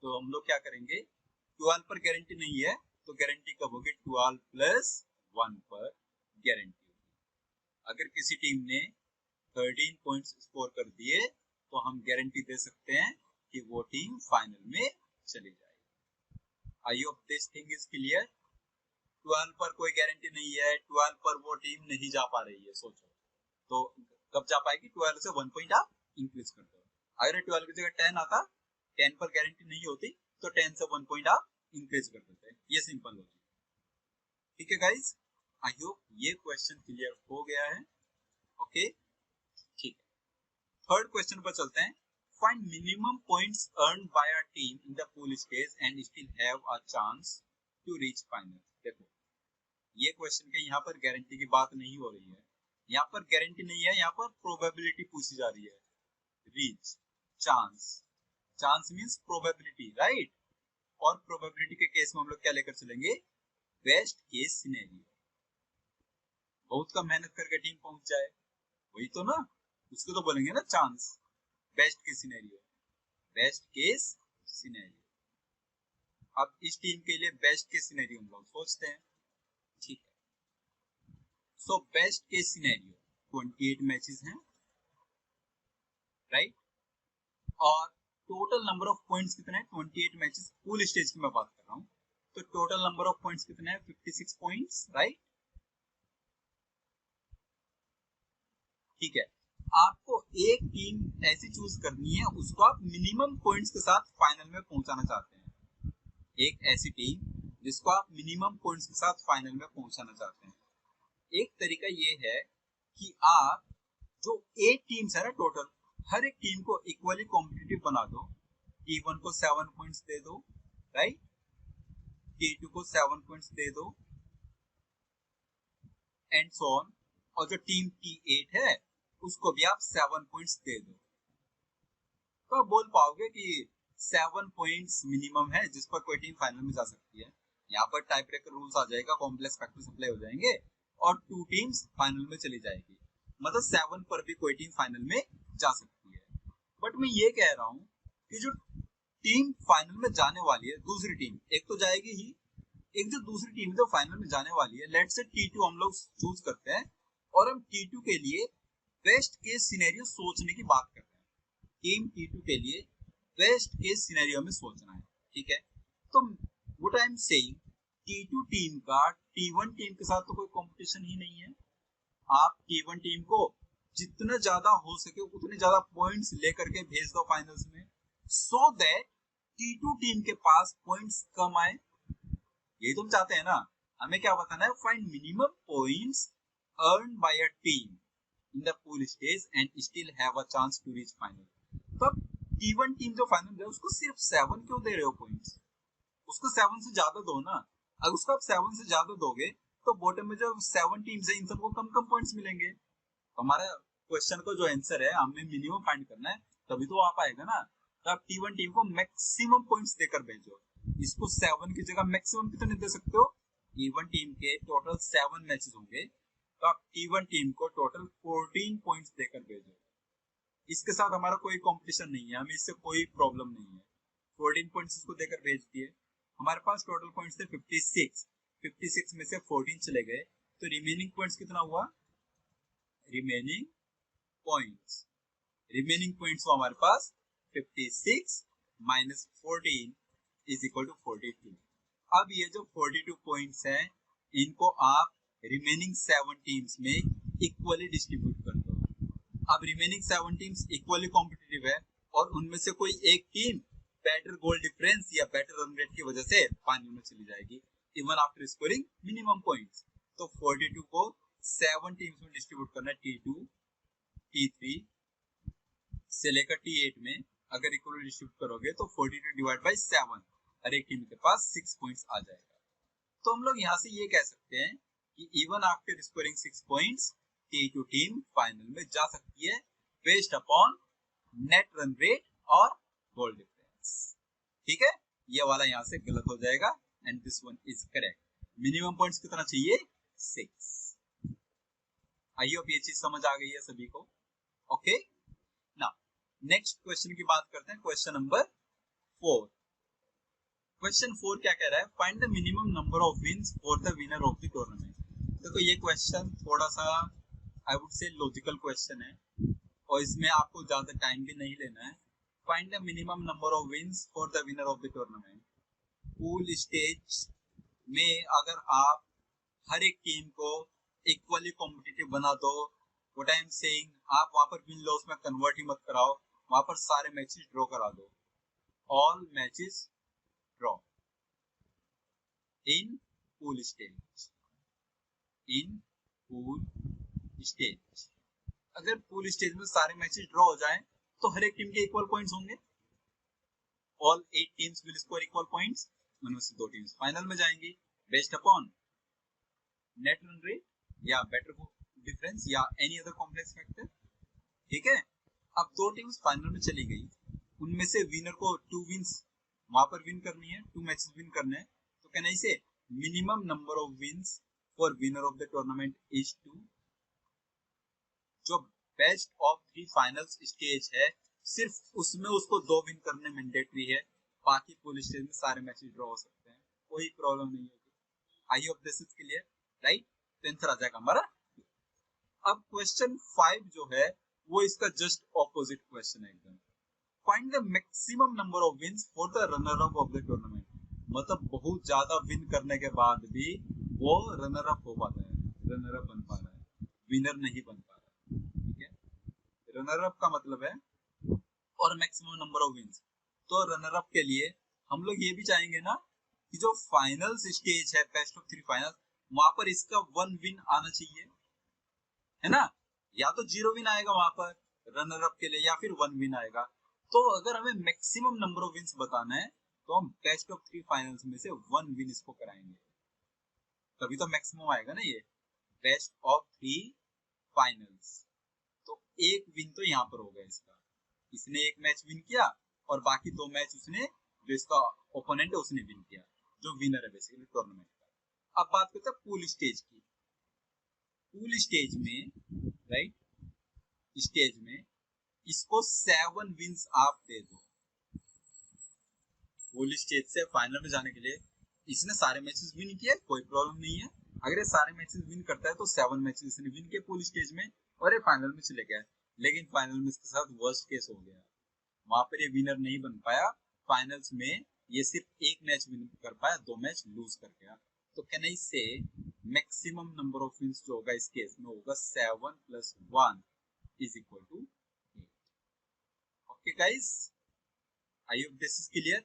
तो हम लोग क्या करेंगे? 12 पर गारंटी नहीं है तो गारंटी कब होगी? 12 + 1 पर गारंटी होगी। अगर किसी टीम ने 13 पॉइंट्स स्कोर कर दिए तो हम गारंटी दे सकते हैं कि वो टीम फाइनल में चली जाएगी। आई hope this thing is clear. 12 पर कोई गारंटी नहीं है, 12 पर वो टीम नहीं जा पा रही है। सोचो तो कब जा पाएगी? 12 से 1 पॉइंट आप इंक्रीज कर दो। अगर 12 की जगह 10 आता, 10 पर गारंटी नहीं होती तो 10 से 1 पॉइंट आप इंक्रीज कर देते। ये सिंपल लॉजिक, ठीक है गाइस। आई होप ये क्वेश्चन क्लियर हो गया है। ओके, ठीक है। थर्ड क्वेश्चन पर चलते हैं। Find minimum points earned by a team in the pool stage and still have a chance to reach final. देखो, ये क्वेश्चन के यहाँ पर गारंटी की बात नहीं हो रही है, यहाँ पर गारंटी नहीं है, यहाँ पर प्रोबेबिलिटी पूछी जा रही है। Reach, chance, chance means probability, right. और प्रोबेबिलिटी के केस में हम लोग क्या लेकर चलेंगे? Best case scenario. बहुत कम मेहनत करके टीम पहुंच जाए, वही तो ना, उसको तो बोलेंगे ना chance. Best case scenario, best case scenario. अब इस टीम के लिए बेस्ट केस सिनेरियो हम लोग सोचते हैं, ठीक है। So best case scenario 28 matches हैं, राइट। और टोटल नंबर ऑफ पॉइंट्स कितने हैं? 28 मैचेस, पूल स्टेज की मैं बात कर रहा हूं। तो टोटल नंबर ऑफ पॉइंट्स कितने हैं? 56 पॉइंट्स, राइट। ठीक है। आपको एक टीम ऐसी चूज करनी है, उसको आप मिनिमम पॉइंट्स के साथ फाइनल में पहुंचाना चाहते हैं। एक ऐसी टीम जिसको आप मिनिमम पॉइंट्स के साथ फाइनल में पहुंचाना चाहते हैं। एक तरीका ये है कि आप जो 8 टीम्स है ना टोटल, हर एक टीम को इक्वली कॉम्पिटिटिव बना दो। T1 को 7 पॉइंट्स दे दो, राइट। T2 को 7 पॉइंट्स दे दो, एंड सो ऑन। और जो टीम T8 है उसको भी आप 7 पॉइंट्स दे दो। तो आप बोल पाओगे कि 7 पॉइंट्स मिनिमम है जिस पर कोई टीम फाइनल में जा सकती है। यहाँ पर टाई ब्रेकर रूल्स आ जाएगा, कॉम्प्लेक्स फैक्टर्स अप्लाई हो जाएंगे और 2 टीम्स फाइनल में चली जाएगी। मतलब 7 पर भी कोई टीम फाइनल में जा सकती है। बट मैं ये कह रहा हूँ कि जो टीम फाइनल में जाने वाली है, दूसरी टीम एक तो जाएगी ही, एक जो दूसरी टीम जो फाइनल में जाने वाली है, लेट्स से T2 हम लोग चूज करते हैं और हम T2 के लिए बेस्ट केस सिनेरियो सोचने की बात कर रहे हैं। टीम T2 के लिए बेस्ट केस सिनेरियो में सोचना है, ठीक है। तो what I am saying, T2 team का T1 टीम के साथ तो कोई कंपटीशन ही नहीं है। आप T1 टीम को जितना ज्यादा हो सके उतने ज्यादा पॉइंट्स लेकर के भेज दो फाइनल्स में, सो दैट T2 टीम के पास पॉइंट्स कम आए। ये तुम चाहते हैं ना। हमें क्या बताना है, find minimum points earn by a team in the pool stage and still have a chance to reach final. तो अब T1 टीम जो फाइनल है उसको सिर्फ 7 क्यों दे रहे हो पॉइंट्स, उसको 7 से ज्यादा दो ना। अगर उसको आप 7 से ज्यादा दोगे तो बॉटम में जो 7 टीम्स है इन सबको कम कम पॉइंट्स मिलेंगे। हमारा क्वेश्चन को जो आंसर है हमें मिनिमम फाइंड करना है, तभी तो आ पाएगा ना। तो आप T1 टीम को मैक्सिमम पॉइंट्स देकर भेजो। इसको 7 की जगह मैक्सिमम कितने दे सकते हो, T1 टीम के टोटल 7 मैचेस होंगे तो आप T1 टीम को टोटल 14 पॉइंट्स देकर भेजो। इसके साथ हमारा कोई कंपटीशन नहीं है, हमें इससे कोई प्रॉब्लम नहीं है। 14 पॉइंट्स इसको देकर भेज दिए। हमारे पास टोटल पॉइंट्स थे 56, 56 में से 14 चले गए तो रिमेनिंग पॉइंट्स कितना हुआ, रिमेनिंग पॉइंट्स हुआ हमारे पास 56 माइनस 14 इज इक्वल टू 42। अब ये जो 42 पॉइंट्स हैं इनको आप रिमेनिंग 7 टीम्स में इक्वली डिस्ट्रीब्यूट कर दो। अब रिमेनिंग 7 टीम्स इक्वली कॉम्पिटिटिव है और उनमें से कोई एक टीम बेटर गोल डिफरेंस या बेटर रन रेट की वजह से फाइनल में चली जाएगी even after scoring minimum points. तो 42 को 7 टीम्स में डिस्ट्रीब्यूट करना है, T2 T3 से लेकर T8 में। अगर इक्वली डिस्ट्रीब्यूट करोगे तो 42 डिवाइड बाय 7 हर एक टीम के पास 6 पॉइंट्स आ जाएगा। तो हम लोग यहाँ से ये कह सकते हैं कि even after scoring 6 points T2 team final में जा सकती है based upon net run rate और गोल डिफरेंस। ठीक है, ये वाला यहाँ से गलत हो जाएगा and this one is correct. Minimum points कितना चाहिए, 6। आई होप ये चीज समझ आ गई है सभी को। ओके, नाउ नेक्स्ट क्वेश्चन की बात करते हैं, क्वेश्चन नंबर 4। क्वेश्चन 4 क्या कह रहा है, find the minimum number of wins for the winner of the tournament. देखो ये क्वेश्चन थोड़ा सा I would say logical question है और इसमें आपको ज्यादा टाइम भी नहीं लेना है। Find the minimum number of wins for the winner of the tournament. Pool stage में अगर आप हर एक टीम को इक्वली कॉम्पिटिटिव बना दो, व्हाट आई एम सेइंग, आप वहां पर विन लॉस में कन्वर्ट ही मत कराओ, वहां पर सारे मैचेस ड्रॉ करा दो, all matches draw in pool stage, in pool stage. अगर पूल स्टेज में सारे मैचेस ड्रॉ हो जाएं तो हर एक टीम के इक्वल पॉइंट्स होंगे, all 8 teams will score equal points, उनमें से 2 टीम्स फाइनल में जाएंगी based upon net run rate या बेटर डिफरेंस या एनी अदर कॉम्प्लेक्स फैक्टर। ठीक है, अब 2 टीम्स फाइनल में चली गई, उनमें से विनर को 2 विंस वहां पर विन करनी है, 2 मैचेस विन करने हैं, तो कहना इसे minimum number of wins for winner of the tournament is 2। जो बेस्ट ऑफ 3 फाइनल्स स्टेज है सिर्फ उसमें उसको 2 विन करने मैंडेटरी है, बाकी पूल स्टेज में सारे मैचेस ड्रॉ हो सकते हैं, कोई प्रॉब्लम नहीं होगी। आई hope this is clear, right. तो आंसर आ जाएगा हमारा। अब क्वेश्चन 5 जो है वो इसका जस्ट ऑपोजिट क्वेश्चन है एकदम। Find the maximum number of wins for the runner up of the tournament. मतलब बहुत ज्यादा विन करने के बाद भी वो रनर अप हो पाता है, रनर अप बन पा रहा है, विनर नहीं बन पा रहा। ठीक है, रनर अप का मतलब है और मैक्सिमम नंबर ऑफ विन्स। तो रनर अप के लिए हम लोग ये भी चाहेंगे ना कि जो फाइनल्स स्टेज है बेस्ट ऑफ 3 फाइनल, वहां पर इसका 1 विन आना चाहिए, है ना। या तो 0 विन आएगा वहां पर रनर अप के लिए या फिर 1 विन आएगा। तो अगर हमें मैक्सिमम नंबर ऑफ विन्स बताना है तो हम बेस्ट ऑफ 3 फाइनल्स में से 1 विन इसको कराएंगे, तभी तो मैक्सिमम आएगा ना। ये बेस्ट ऑफ 3 फाइनल्स, तो 1 विन तो यहाँ पर हो गया इसका, इसने 1 मैच विन किया और बाकी 2 मैच उसने, जो इसका ओपोनेंट है उसने विन किया, जो विनर है बेसिकली टूर्नामेंट का। अब बात करते हैं पूल स्टेज की। पूल स्टेज में, राइट, स्टेज में इसको 7 विन्स आप दे दो। पूल स्टेज से फाइनल में जाने के लिए इसने सारे मैचेस विन किए, कोई प्रॉब्लम नहीं है, अगर ये सारे मैचेस विन करता है तो 7 मैचेस इसने विन किए पूल स्टेज में और ये फाइनल में चले गया। लेकिन फाइनल में इसके साथ वर्स्ट केस हो गया, वहां पर ये विनर नहीं बन पाया। फाइनल्स में ये सिर्फ एक मैच विन कर पाया, 2 मैच लूज कर गया। तो कैन आई से मैक्सिमम नंबर ऑफ विन्स जो होगा इस केस में होगा 7 + 1 is equal to 8। Okay guys, I hope this is clear.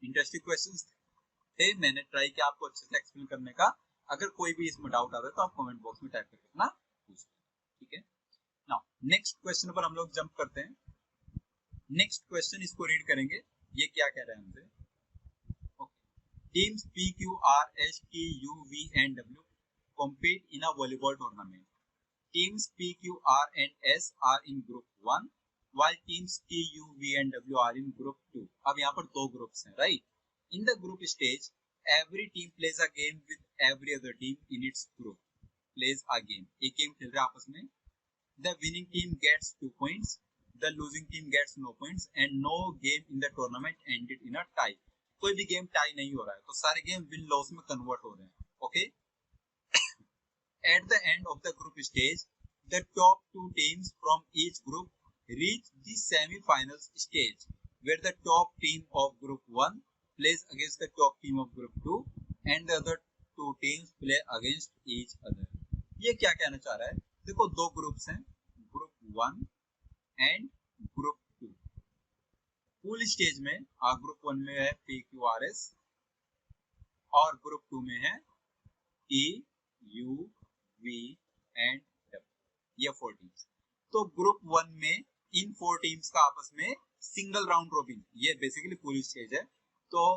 Interesting questions थे, मैंने ट्राई किया आपको अच्छे से एक्सप्लेन करने का। अगर कोई भी इसमें डाउट आता है तो आप कमेंट बॉक्स में टाइप करके अपना पूछ लेना, ठीक है। नाउ नेक्स्ट क्वेश्चन पर हम लोग जंप करते हैं। नेक्स्ट क्वेश्चन इसको रीड करेंगे, ये क्या कह रहे हैं हमसे। Teams P, Q, R, S, T, U, V and W compete in a volleyball tournament. Teams P, Q, R and S are in group 1 while teams T, U, V and W are in group 2. अब यहाँ पर दो groups हैं, right. In the group stage, every team plays a game with every other team in its group. Plays a game. एक game खेल रहे हैं आपस में। The winning team gets 2 points. The losing team gets no points and no game in the tournament ended in a tie. कोई भी game tie नहीं हो रहा है, तो सारे गेम विन लॉस में कन्वर्ट हो रहे हैं। Okay. At the end of the group stage, the top 2 teams from each group reach the semi-finals stage, where the top team of group 1 plays against the top team of group 2 and the other 2 teams play against each other. ये क्या कहना चाह रहा है? देखो दो groups हैं, group 1 and group 2। Pool stage में ग्रुप 1 में है P, Q, R, S और ग्रुप 2 में है T, U, V and W, ये 4 टीम्स। तो ग्रुप 1 में इन 4 टीम्स का आपस में सिंगल राउंड रोबिन, ये बेसिकली पूल स्टेज है, तो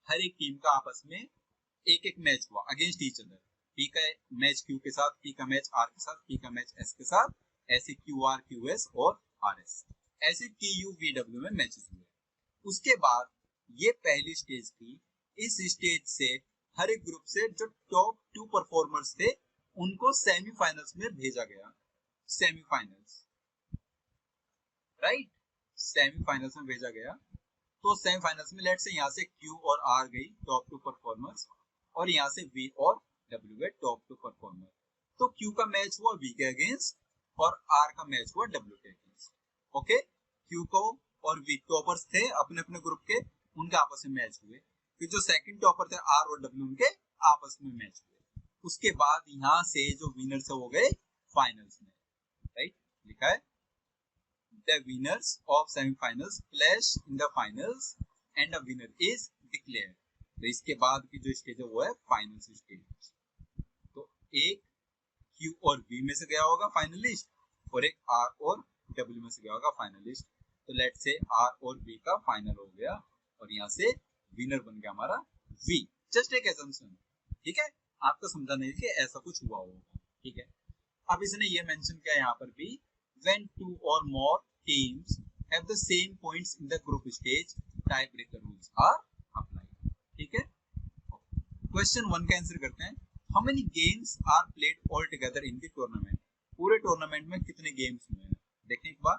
हर एक टीम का आपस में एक एक मैच हुआ अगेंस्ट ईच अदर। P का मैच Q के साथ, P का मैच R के साथ, P का मैच S के साथ, ऐसे QR, QS और RS, ऐसे TU, VW में मैचेस हुए। उसके बाद ये पहली स्टेज थी। इस स्टेज से हर एक ग्रुप से जो टॉप 2 परफॉर्मर्स थे उनको सेमीफाइनल्स में भेजा गया। सेमीफाइनल्स, राइट, सेमीफाइनल्स में भेजा गया। तो सेमीफाइनल्स में लेट्स से यहाँ से Q और R गई टॉप 2 परफॉर्मर्स और यहाँ से V और W गए टॉप 2 परफॉर्मर। तो Q का मैच हुआ V के अगेंस्ट और R का मैच हुआ W के अगेंस्ट। ओके, Q को और V टॉपर्स थे अपने अपने ग्रुप के, उनके आपस में मैच हुए। फिर जो सेकंड टॉपर थे R और W, उनके आपस में मैच हुए। उसके बाद यहाँ से जो विनर्स हो गए फाइनल्स में, राइट, लिखा है the winners of semifinals clash in the finals and a winner is declared. तो इसके बाद की जो स्टेज है वो है फाइनल्स स्टेज। तो एक Q और V में से गया होगा फाइनलिस्ट और एक R और W में से गया होगा फाइनलिस्ट। तो लेट से R और V का फाइनल हो गया और यहाँ से विनर बन गया हमारा V। जस्ट एक assumption, ठीक है, आपको समझाने के लिए ऐसा कुछ हुआ होगा, ठीक है। अब इसने ये मेंशन किया यहाँ पर भी, when 2 or more teams have the same points in the group stage, tiebreaker rules are applied, ठीक है। क्वेश्चन 1 का आंसर करते हैं। How many games are played all together in the tournament? पूरे टूर्नामेंट में कितने गेम्स हुए हैं देखें एक बार।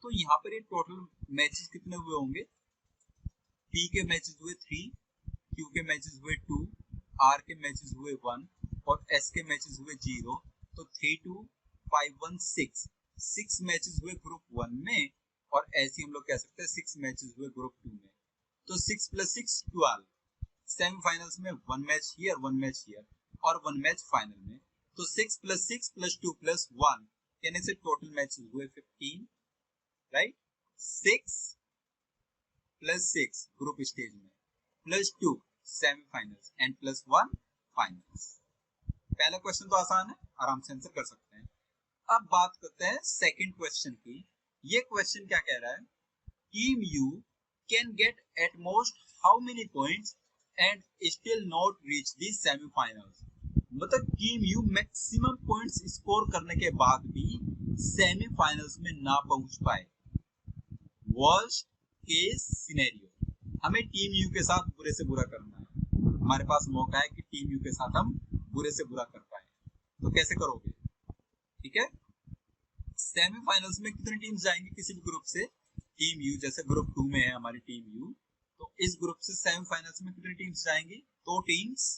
तो यहाँ पर ये टोटल मैचेस कितने हुए होंगे? P के मैचेस हुए 3, Q के मैचेस हुए 2, R के मैचेस हुए 1 और S के मैचेस हुए 0। तो 3, 2, 5, 1, 6 मैचेस हुए ग्रुप 1 में और ऐसे हम लोग कह सकते हैं 6 मैचेस हुए ग्रुप 2 में। तो 6 + 6 12। सेमीफाइनल्स में 1 मैच हियर, 1 मैच हियर और 1 मैच फाइनल में। तो 6 + 6 + 2 + 1 कहने से टोटल मैचेस हुए 15, राइट। 6 + 6 ग्रुप स्टेज में +2 सेमीफाइनल्स एंड +1 फाइनल्स। पहला क्वेश्चन तो आसान है, आराम से आंसर कर सकते हैं। अब बात करते हैं सेकंड क्वेश्चन की। ये क्वेश्चन क्या कह रहा है? Team U can get at most how many points and still not reach the semifinals. मतलब team U maximum points score करने के बाद भी सेमीफाइनल्स में ना पहुंच पाए। वर्स्ट केस सिनेरियो, हमें टीम यू के साथ बुरे से बुरा करना है, हमारे पास मौका है कि टीम यू के साथ हम बुरे से बुरा कर पाए। तो कैसे करोगे? ठीक है, सेमीफाइनल्स में कितनी टीम्स जाएंगी किसी भी ग्रुप से? टीम यू, जैसे ग्रुप 2 में है हमारी टीम यू, तो इस ग्रुप से सेमीफाइनल्स में कितनी टीम्स जाएंगी? 2 टीम्स।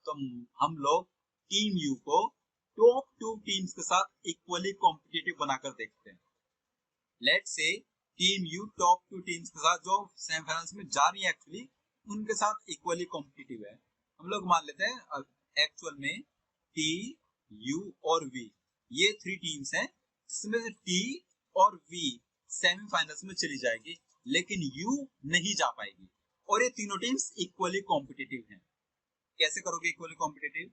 तो हम लोग टीम यू को टॉप 2 टीम्स के साथ इक्वली कॉम्पिटिटिव बनाकर देखते हैं। Let's say team you top 2 teams के साथ जो सेमीफाइनल्स में जा रही है एक्चुअली उनके साथ इक्वली कॉम्पिटिटिव है। हम लोग मान लेते हैं एक्चुअल में टी यू और वी ये 3 टीम्स हैं, जिसमें से टी और वी सेमीफाइनल्स में चली जाएगी लेकिन यू नहीं जा पाएगी, और ये तीनों टीम्स इक्वली कॉम्पिटिटिव हैं। कैसे करोगे इक्वली कॉम्पिटिटिव?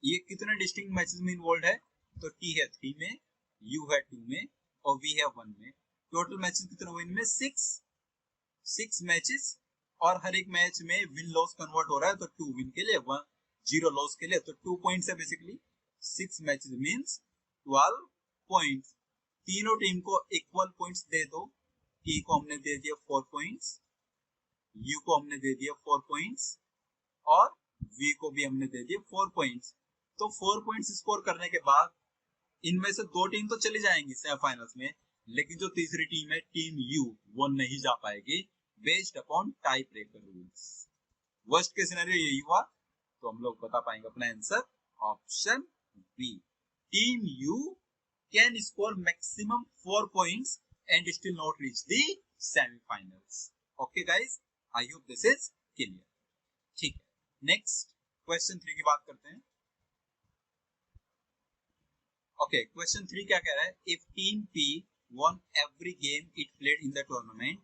ये कितने डिस्टिंक्ट मैचेस में इन्वॉल्व है? तो टी है 3 में, यू है 2 में और वी है 1 में। टोटल मैचेस कितने हुए इनमें? 6 मैचेस, और हर एक मैच में विन लॉस कन्वर्ट हो रहा है, तो 2 विन के लिए 0 लॉस के लिए, तो 2 पॉइंट्स है बेसिकली। 6 matches means 12 points. तीनों टीम को इक्वल पॉइंट्स दे दो। टी को हमने दे दिया 4 पॉइंट्स, यू को हमने दे दिया 4 पॉइंट्स और वी को भी हमने दे दिया 4 पॉइंट्स। तो 4 पॉइंट्स स्कोर करने के बाद इनमें से 2 टीम तो चली जाएंगी सेमीफाइनल्स में, लेकिन जो तीसरी टीम है टीम यू वो नहीं जा पाएगी based upon tie breaker rules. Worst case scenario यही हुआ, तो हम लोग बता पाएंगे अपना answer option B. Team U can score maximum 4 points and still not reach the semifinals. Okay guys, I hope this is clear. ठीक है, नेक्स्ट क्वेश्चन 3 की बात करते हैं। ओके, क्वेश्चन 3 क्या कह रहा है? If team P won every game it played in the tournament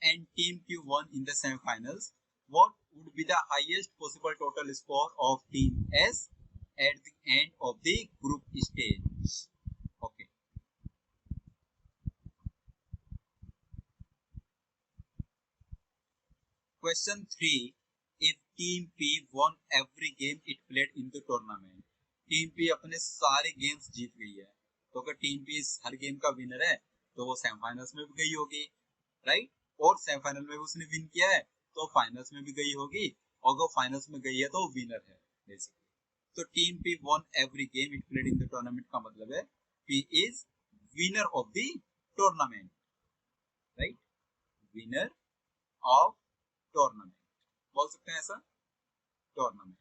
and team Q won in the semifinals, what would be the highest possible total score of team S at the end of the group stage? Okay. Question 3, if team P won every game it played in the tournament, team P अपने सारे games जीत गई है, तो अगर team P हर game का winner है तो वो सेमीफाइनल्स में भी गई होगी, राइट? और सेमीफाइनल में भी उसने विन किया है तो फाइनल्स में भी गई होगी, और अगर फाइनल्स में गई है तो विनर है बेसिकली। तो team P one every game it played in the tournament का मतलब है P is winner of the tournament, right? Winner of tournament बोल सकते हैं ऐसा, टूर्नामेंट।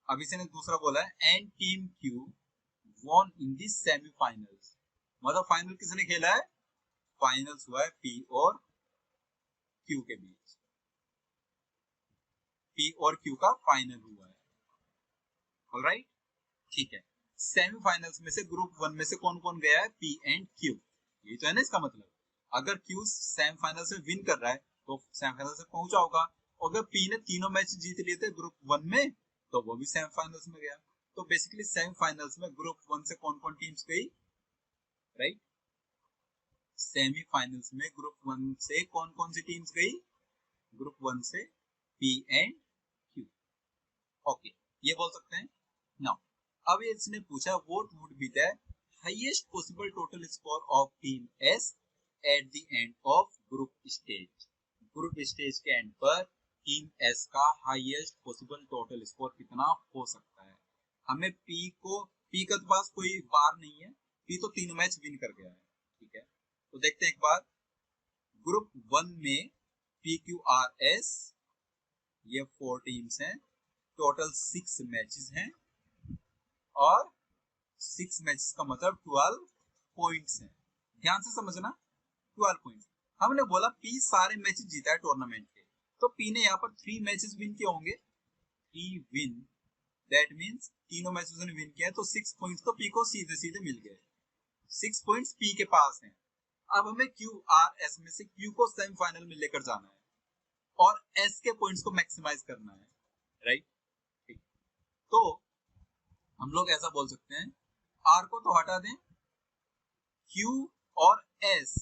अब इसे ने दूसरा बोला है and team Q von in the semifinals, मतलब फाइनल किसने खेला है? फाइनल्स हुआ है पी और क्यू के बीच, पी और क्यू का फाइनल हुआ है, ऑलराइट? ठीक है, सेमीफाइनल्स में से ग्रुप 1 में से कौन कौन गया है? पी एंड क्यू, ये तो है ना इसका मतलब। अगर क्यू सेमीफाइनल से विन कर रहा है तो सेमीफाइनल से पहुंचा होगा, और अगर पी ने तीनों मैच जीत लिए थे ग्रुप 1 में तो वो भी सेमीफाइनल्स में गया। तो बेसिकली सेमीफाइनल्स में ग्रुप 1 से कौन कौन टीम्स गई, राइट? सेमीफाइनल्स में ग्रुप 1 से कौन कौन सी टीम्स गई? ग्रुप 1 से पी एंड क्यू। ओके, ये बोल सकते हैं। नाउ अब इसने पूछा what would be the highest possible total score of team S at the end of group stage. Group stage के एंड पर टीम एस का हाईएस्ट पॉसिबल टोटल स्कोर कितना हो सकता है? हमें पी के पास कोई बार नहीं है, पी तो तीनों मैच विन कर गया है, ठीक है? तो देखते हैं एक बार, ग्रुप 1 में पी क्यू आर एस ये 4 टीम्स हैं, टोटल 6 मैचेस हैं, और 6 मैचेस का मतलब 12 पॉइंट्स हैं। ध्यान से समझना, 12 पॉइंट्स। हमने बोला पी सारे मैचेस जीता है टूर्नामेंट के, तो पी ने यहाँ पर 3 मैचेस विन किए होंगे, 3 विन, दैट मींस तीनों मैचेस ने विन किया है, तो 6 पॉइंट्स तो पी को सीधे सीधे मिल गए। 6 पॉइंट्स पी के पास हैं। अब हमें क्यू आर एस में से क्यू को सेमीफाइनल में लेकर जाना है और एस के पॉइंट्स को मैक्सिमाइज करना है, राइट? ठीक, तो हम लोग ऐसा बोल सकते हैं, आर को तो हटा दें, क्यू और एस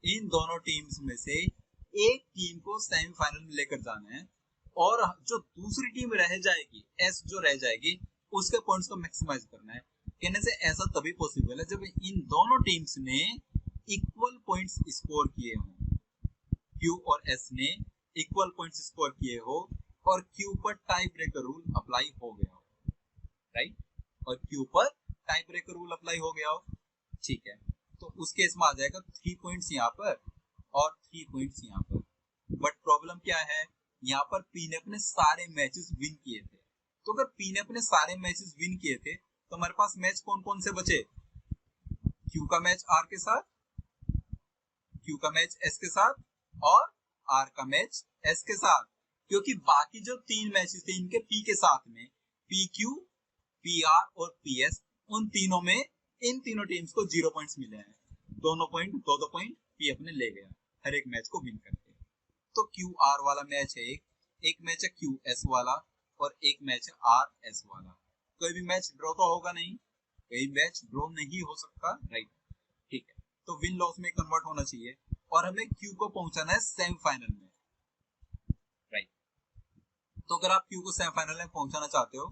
इन दोनों टीम्स में से एक टीम को सेमीफाइनल में लेकर जाना है, और जो दूसरी टीम रह जाएगी, एस जो रह जाएगी, उसके पॉइंट्स को मैक्सिमाइज करना है। कहने से ऐसा तभी पॉसिबल है जब इन दोनों टीम्स ने इक्वल पॉइंट्स स्कोर किए हों, क्यू और एस ने इक्वल पॉइंट्स स्कोर किए हो और क्यू पर टाई ब्रेकर रूल अप्लाई हो गया हो, राइट? और क्यू पर टाई ब्रेकर रूल अप्लाई हो गया हो, ठीक है? तो उस केस में आ जाएगा 3 पॉइंट्स यहाँ पर और 3 पॉइंट्स यहाँ पर। बट प्रॉब्लम क्या है, यहाँ पर पी ने अपने सारे मैचेस विन किए थे, तो अगर पी ने अपने सारे मैचेस विन किए थे तो हमारे पास मैच कौन कौन से बचे? क्यू का मैच आर के साथ, क्यू का मैच एस के साथ और आर का मैच एस के साथ, क्योंकि बाकी जो 3 मैचेस थे इनके पी के साथ में पी क्यू, पी आर और पी एस, उन तीनों में इन तीनों टीम्स को 0 पॉइंट्स मिले हैं। दोनों पॉइंट, दो पॉइंट पी अपने ले गया हर एक मैच को विन करके। तो क्यू आर वाला मैच है एक मैच है क्यू एस वाला और एक मैच है आर एस वाला। कोई भी मैच ड्रॉ तो होगा नहीं, कोई मैच ड्रॉ नहीं हो सकता, राइट? ठीक है, तो विन लॉस में कन्वर्ट होना चाहिए और हमें क्यू को पहुंचाना है सेमीफाइनल में, राइट? तो अगर आप क्यू को सेमीफाइनल में पहुंचाना चाहते हो,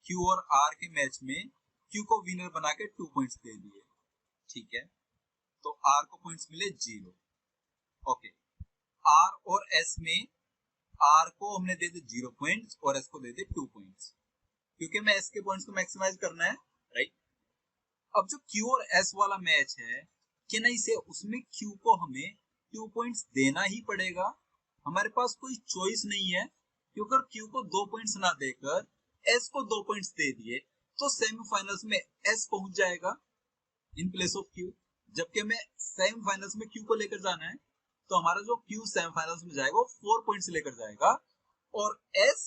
क्यू और आर के मैच में क्यू को विनर बना के 2 पॉइंट्स दे दिए, ठीक है? तो आर को पॉइंट्स मिले 0, ओके। आर और एस में आर को हमने दे दिए 0 पॉइंट्स और एस को दे दिए 2 पॉइंट्स, क्योंकि मैं एस के पॉइंट्स को मैक्सिमाइज करना है, राइट? अब जो क्यू और एस वाला मैच है कि नहीं से उसमें क्यू को हमें 2 पॉइंट्स देना ही पड़ेगा, हमारे पास कोई चॉइस नहीं है, क्योंकि अगर क्यू को 2 पॉइंट्स ना देकर एस को 2 पॉइंट्स दे दिए तो सेमीफाइनल्स में एस पहुंच जाएगा इन प्लेस ऑफ क्यू, जबकि हमें सेमीफाइनल्स में क्यू को लेकर जाना है, तो हमारा जो क्यू सेमीफाइनल्स में जाएगा वो 4 पॉइंट्स लेकर जाएगा और एस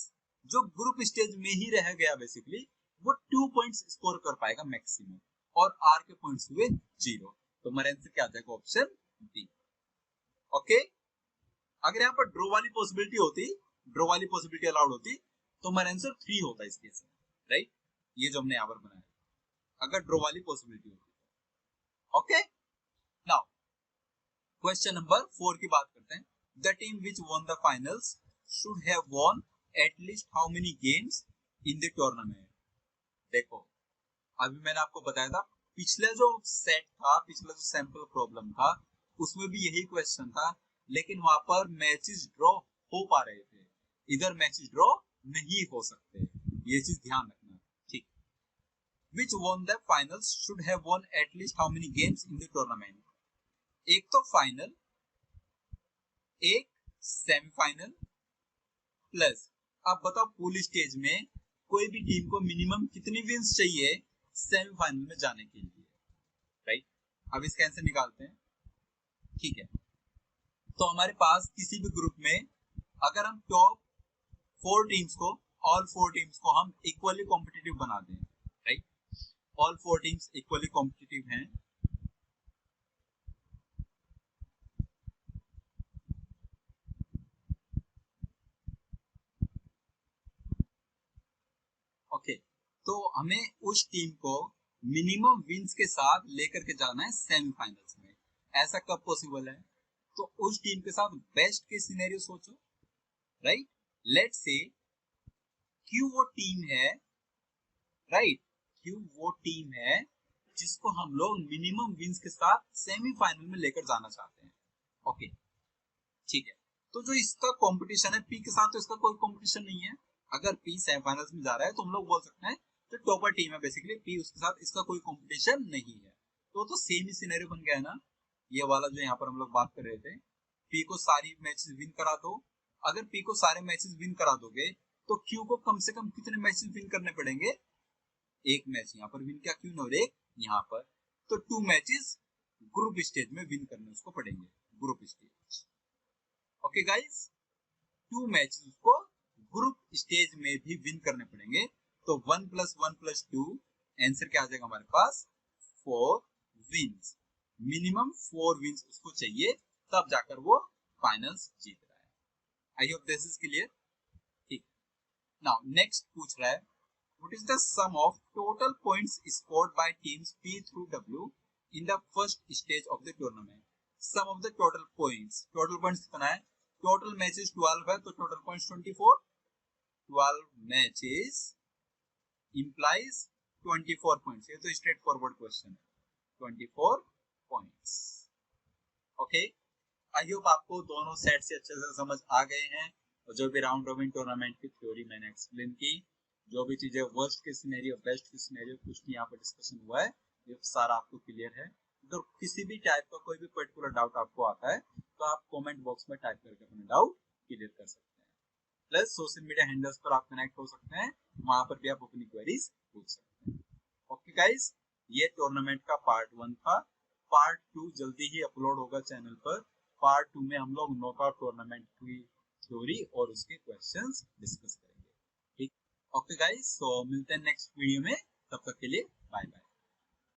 जो ग्रुप स्टेज में ही रह गया बेसिकली वो 2 पॉइंट्स स्कोर कर पाएगा मैक्सिमम और आर के पॉइंट्स हुए 0। तो हमारा आंसर क्या आ जाएगा? Option D, okay. अगर यहाँ पर ड्रॉ वाली पॉसिबिलिटी होती, ड्रॉ वाली पॉसिबिलिटी अलाउड होती तो हमारा आंसर 3 होता इस केस में, राइट? ये जो हमने यहाँ पर बनाया, अगर ड्रॉ वाली पॉसिबिलिटी होती, ओके। नाउ क्वेश्चन नंबर 4 की बात करते हैं। The team which won the finals should have von at least how many games in the tournament? देखो, अभी मैंने आपको बताया था पिछला जो सेट था, पिछला जो सैंपल प्रॉब्लम था उसमें भी यही क्वेश्चन था, लेकिन वहां पर मैचेस ड्रॉ हो पा रहे थे, इधर मैचेस ड्रॉ नहीं हो सकते, ये चीज ध्यान रखना, ठीक? Which won the finals should have won at least how many games in the tournament? एक तो फाइनल, एक सेमीफाइनल प्लस, अब बताओ पूल स्टेज में कोई भी टीम को मिनिमम कितनी विंस चाहिए सेमीफाइनल में जाने के लिए, राइट? अब इसका आंसर निकालते हैं, ठीक है? तो हमारे पास किसी भी ग्रुप में अगर हम टॉप 4 टीम्स को, ऑल 4 टीम्स को हम इक्वली कॉम्पिटिटिव बना दें, right? All 4 teams equally competitive हैं, ओके। तो हमें उस टीम को मिनिमम विंस के साथ लेकर के जाना है सेमीफाइनल्स में। ऐसा कब पॉसिबल है? तो उस टीम के साथ बेस्ट के सिनेरियो सोचो, राइट? लेट्स से क्यू वो टीम है, राइट? क्यू वो टीम है जिसको हम लोग मिनिमम विंस के साथ सेमीफाइनल में लेकर जाना चाहते हैं, ओके, ठीक है? तो जो इसका कंपटीशन है पी के साथ, तो इसका कोई कंपटीशन नहीं है। अगर पी सेमीफाइनल्स में जा रहा है तो हम लोग बोल सकते हैं जो टॉपर टीम है बेसिकली पी, उसके साथ इसका कोई कंपटीशन नहीं है। तो सेम ही सिनेरियो बन गया है ना, ये वाला जो यहाँ पर हम लोग बात कर रहे थे, पी को सारी मैचेस विन करा दो। अगर पी को सारे मैचेस विन करा दोगे तो क्यू को कम से कम कितने मैचेस विन करने पड़ेंगे? एक मैच यहाँ पर विन किया क्यू ने और एक यहाँ पर, तो 2 मैचेस ग्रुप स्टेज में विन करने उसको पड़ेंगे, group stage, okay guys? 2 matches उसको ग्रुप स्टेज में भी विन करने पड़ेंगे। तो 1 + 1 + 2 आंसर क्या आ जाएगा हमारे पास? 4 विंस, मिनिमम 4 विंस उसको चाहिए, तब जाकर वो फाइनल्स जीत रहा है। I hope this is clear, ठीक? नाउ नेक्स्ट पूछ रहा है what is the sum of total points scored by teams P through W in the first stage of the tournament? Sum of the total points कितना है? Total matches 12 है तो total points 24, 12 matches implies 24 points, ये तो straight forward question है, 24 points, okay. I hope आपको दोनों set से अच्छे से समझ आ गए हैं, और जो भी राउंड रॉबिन टूर्नामेंट की थ्योरी मैंने एक्सप्लेन की, जो भी चीजें वर्स्ट के सिनेरियो, बेस्ट के सिनेरियो, कुछ भी यहाँ पर डिस्कशन हुआ है, ये सारा आपको क्लियर है। अगर किसी भी टाइप का कोई भी पर्टिकुलर डाउट आपको आता है तो आप कमेंट बॉक्स में टाइप करके अपना डाउट क्लियर कर सकते हैं। प्लस सोशल मीडिया हैंडल्स पर आप कनेक्ट हो सकते हैं, वहां पर भी आप अपनी क्वेरीज पूछ सकते हैं। ओके गाइस, ये टूर्नामेंट का पार्ट 1 था। पार्ट 2 जल्दी ही अपलोड होगा चैनल पर। पार्ट 2 में हम लोग नॉकआउट टूर्नामेंट की थ्योरी और उसके क्वेश्चंस डिस्कस करेंगे। ठीक, ओके गाइस, तो मिलते हैं नेक्स्ट वीडियो में, तब तक के लिए बाय बाय।